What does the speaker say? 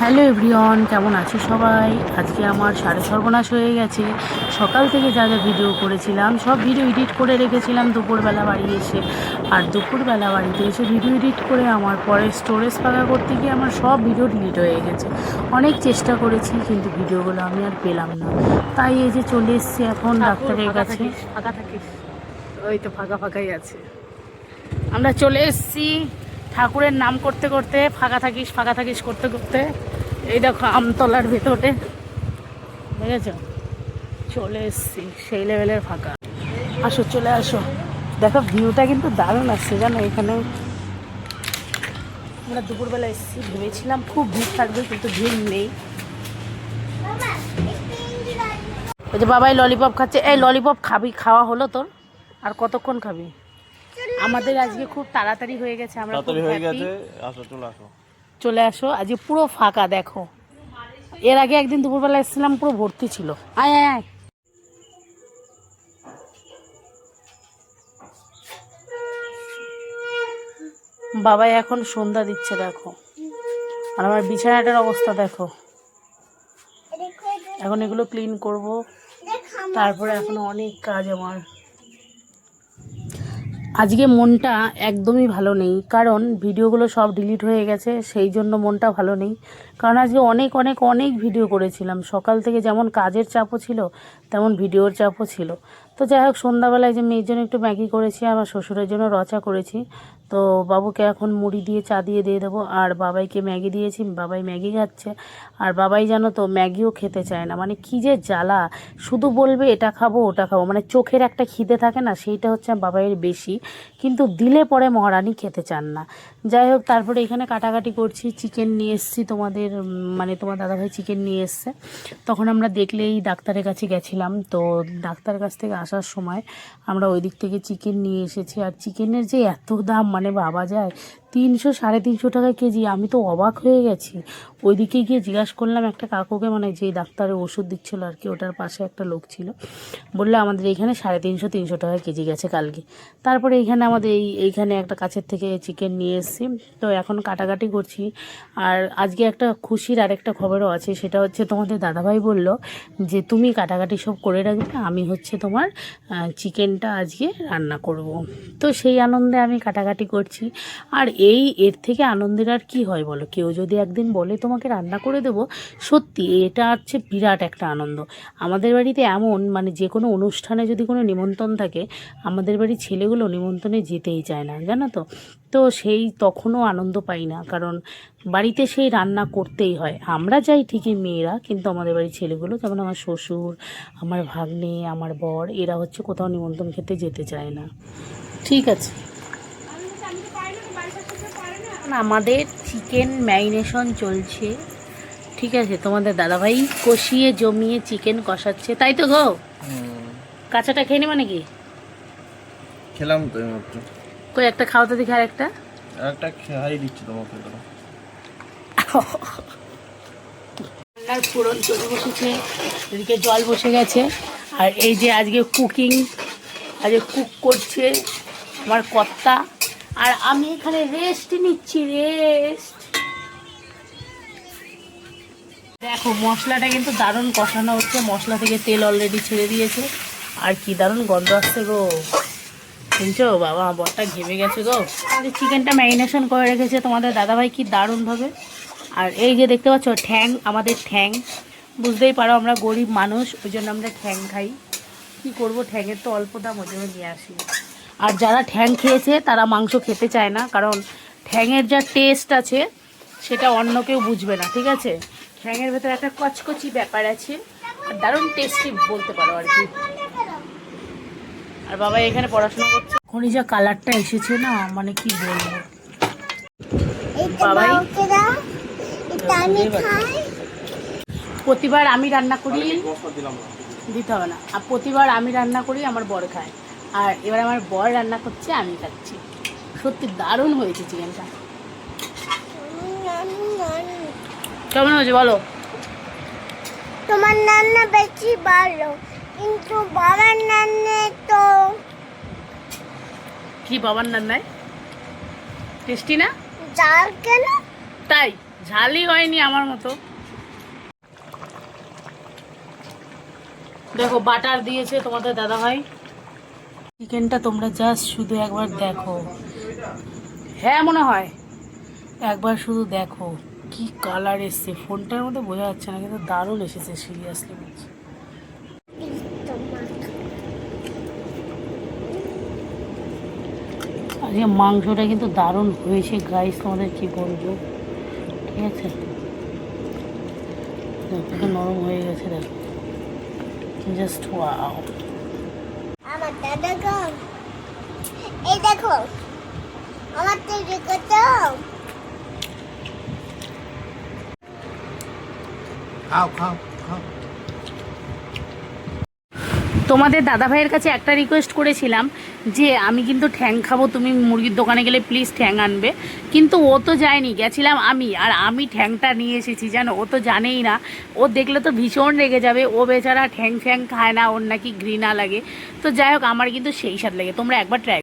Hello everyone, কেমন আছো সবাই? আজকে আমার সাড়ে সর্বনাশ হয়ে গেছে। সকাল থেকে যা যা ভিডিও করেছিলাম সব ভিডিও এডিট করে রেখেছিলাম দুপুরবেলা বাড়ি এসে। আর দুপুরবেলা বাড়িতে এসে ভিডিও এডিট করে আমার পরে স্টোরেজ ফাঁকা করতে গিয়ে আমার সব ভিডিও ডিলিট হয়ে গেছে। অনেক চেষ্টা করেছি কিন্তু ভিডিওগুলো আমি আর পেলাম না। তাই এই যে চলে এসেছি এখন ডাক্তারের কাছে। ফাঁকা থাকিস, ওই তো ফাঁকা ফাঁকাই আছে। আমরা চলে এসেছি ঠাকুরের নাম করতে করতে, ফাঁকা থাকিস করতে করতে। এই দেখো আমতলার ভেতরে, দেখেছ? চলে এসেছি, সেই লেভেলের ফাঁকা। আসো, চলে আসো, দেখো ভিউটা কিন্তু দারুণ আসছে জানো। এখানে আমরা দুপুরবেলা এসেছি, ভেবেছিলাম খুব ভিড় থাকবে কিন্তু ভিড় নেই। ওই যে বাবাই ললিপপ খাচ্ছে। এই ললিপপ খাওয়া হলো তোর? আর কতক্ষণ খাবি? আমাদের আজকে খুব তাড়াতাড়ি হয়ে গেছে, আমরা খুব হ্যাপি। চলে আসো, আজকে পুরো ফাঁকা দেখো। এর আগে একদিন দুপুরবেলা এসেছিলাম, পুরো ভর্তি ছিল। আয় আয় আয়। বাবাই এখন সন্ধ্যা দিচ্ছে দেখো। আর আমার বিছানাটার অবস্থা দেখো। এখন এগুলো ক্লিন করব, তারপরে এখন অনেক কাজ আমার। আজকে মনটা একদমই ভালো নেই, কারণ ভিডিওগুলো সব ডিলিট হয়ে গেছে, সেই জন্য মনটা ভালো নেই। কারণ আজকে অনেক অনেক অনেক ভিডিও করেছিলাম, সকাল থেকে যেমন কাজের চাপও ছিল তেমন ভিডিওর চাপও ছিল। তো যাই হোক, সন্ধ্যাবেলায় যে মেয়ের জন্য একটু ম্যাগি করেছি, আমার শ্বশুরের জন্য রচা করেছি। তো বাবুকে এখন মুড়ি দিয়ে চা দিয়ে দেবো, আর বাবাইকে ম্যাগি দিয়েছি, বাবাই ম্যাগি খাচ্ছে। আর বাবাই জানো তো ম্যাগিও খেতে চায় না, মানে কী যে জ্বালা। শুধু বলবে এটা খাবো ওটা খাবো, মানে চোখের একটা খিদে থাকে না, সেইটা হচ্ছে বাবাইয়ের বেশি। কিন্তু দিলে পরে মহারানী খেতে চান না। যাই হোক, তারপরে এখানে কাটাকাটি করছি। চিকেন নিয়ে এসেছি তোমাদের, মানে তোমার দাদাভাই চিকেন নিয়ে এসছে। তখন আমরা দেখলেই ডাক্তারের কাছে গেছিলাম, তো ডাক্তারের কাছ থেকে আসার সময় আমরা ওই দিক থেকে চিকেন নিয়ে এসেছি। আর চিকেনের যে এত দাম, মানে ভাবা যায়, 300-350 টাকা কেজি। আমি তো অবাক হয়ে গেছি। ওইদিকে গিয়ে জিজ্ঞাসা করলাম একটা কাকুকে, মানে যেই ডাক্তারের ওষুধ দিচ্ছিলো আর কি, ওটার পাশে একটা লোক ছিল। বললো আমাদের এইখানে 350-300 টাকা কেজি গেছে কালকে। তারপরে এইখানে আমাদের এইখানে একটা কাছের থেকে চিকেন নিয়ে এসেছি। তো এখন কাটাকাটি করছি। আর আজকে একটা খুশির আরেকটা খবরও আছে, সেটা হচ্ছে তোমাদের দাদাভাই বলল যে তুমি কাটাকাটি সব করে রাখবে, আমি হচ্ছে তোমার চিকেনটা আজকে রান্না করব। তো সেই আনন্দে আমি কাটাকাটি করছি। আর এর থেকে আনন্দের আর কি হয় বলো? কেউ যদি একদিন বলে তোমাকে রান্না করে দেবো, সত্যি এটা হচ্ছে বিরাট একটা আনন্দ। আমাদের বাড়িতে এমন, মানে যে কোনো অনুষ্ঠানে যদি কোনো নিমন্ত্রণ থাকে, আমাদের বাড়ির ছেলেগুলো নিমন্ত্রণে যেতেই চায় না, জানো তো। তো সেই তখনও আনন্দ পাই না, কারণ বাড়িতে সেই রান্না করতেই হয়। আমরা যাই ঠিকই মেয়েরা, কিন্তু আমাদের বাড়ির ছেলেগুলো, যেমন আমার শ্বশুর, আমার ভাগ্নে, আমার বর, এরা হচ্ছে কোথাও নিমন্ত্রণ খেতে যেতে চায় না। ঠিক আছে, আমাদের চিকেন ম্যারিনেশন চলছে। ঠিক আছে, তোমাদের দাদাভাই কষিয়ে জমিয়ে চিকেন কষাচ্ছে, তাই তো গো? কাঁচাটা খেয়ে নেবে নাকি? খেলাম তো এইমাত্র। কই একটা খাও তো দেখি, আরেকটা। একটা খাই দিচ্ছি তোমাকে। রান্নার ফোড়ন চলে বসেছে, এদিকে জল বসে গেছে। আর এই যে আজকে আজকে কুক করছে আমার কর্তা, আর আমি এখানে রেস্ট নিচ্ছি, রেস্ট। দেখো মশলাটা কিন্তু দারুণ কষানো হচ্ছে, মশলা থেকে তেল অলরেডি ছেড়ে দিয়েছে। আর কি দারুণ গন্ধ আসছে গো, শুনছো? বাবা, বরটা ঘেমে গেছে গো। চিকেনটা ম্যারিনেশন করে রেখেছে তোমাদের দাদাভাই কি দারুণভাবে। আর এই যে দেখতে পাচ্ছ ঠ্যাং, আমাদের ঠ্যাং, বুঝতেই পারো আমরা গরিব মানুষ, ওই জন্য আমরা ঠ্যাং খাই। কি করব, ঠ্যাংয়ের তো অল্প দাম, ওই জন্য নিয়ে আসি। আর যারা ঠ্যাং খেয়েছে তারা মাংস খেতে চায় না, কারণ ঠ্যাংয়ের যা টেস্ট আছে সেটা অন্য কেউ বুঝবে না। ঠিক আছে, ঠ্যাংয়ের ভেতরে একটা কচকচি ব্যাপার আছে, আর দারুণ টেস্টি বলতে পারো আর কি। আর বাবা এখানে পড়াশোনা করছে। এখনই যা কালারটা এসেছে না, মানে কি বলবো। বাবাই প্রতিবার আমি রান্না করি, দিতে হবে না। আর প্রতিবার আমি রান্না করি, আমার বর খায়। আর এবার আমার বর রান্না করছে, আমি খাচ্ছি। সত্যি দারুণ হয়েছে চিকেনটা। কেমন হয়েছে বলো? তোমার রান্না বেশি ভালো, কিন্তু বাবার রান্না তো কি বাবার রান্নায় টেস্টি না? জাল কেন? তাই ঝালই হয়নি আমার মতো। দেখো বাটার দিয়েছে তোমাদের দাদা ভাই। চিকেনটা তোমরা জাস্ট শুধু একবার দেখো। হ্যাঁ মনে হয় একবার শুধু দেখো কি কালার এসছে, ফোনটার মধ্যে বোঝা যাচ্ছে না কিন্তু দারুণ এসেছে সিরিয়াসলি বলছি। আজকে মাংসটা কিন্তু দারুণ হয়েছে গাইস, তোমাদের কি বলবো। ঠিক আছে, দেখো নরম হয়ে গেছে, দেখো জাস্ট ওয়াও। আমার দাদা গো, এই দেখো আমার তৈরি কত। খাও খাও খাও। তোমাদের দাদা ভাইয়ের কাছে একটা রিকোয়েস্ট করেছিলাম যে আমি কিন্তু ঠ্যাং খাবো, তুমি মুরগির দোকানে গেলে প্লিজ ঠ্যাং আনবে, কিন্তু ও তো যায়নি, গেছিলাম আমি, আর আমি ঠ্যাংটা নিয়ে এসেছি জানো। ও তো জানেই না, ও দেখলে তো ভীষণ রেগে যাবে, ও বেচারা ঠ্যাং ফ্যাং খায় না, ওর নাকি ঘৃণা লাগে। তো যাই হোক আমার কিন্তু সেই স্বাদ লাগে, তোমরা একবার ট্রাই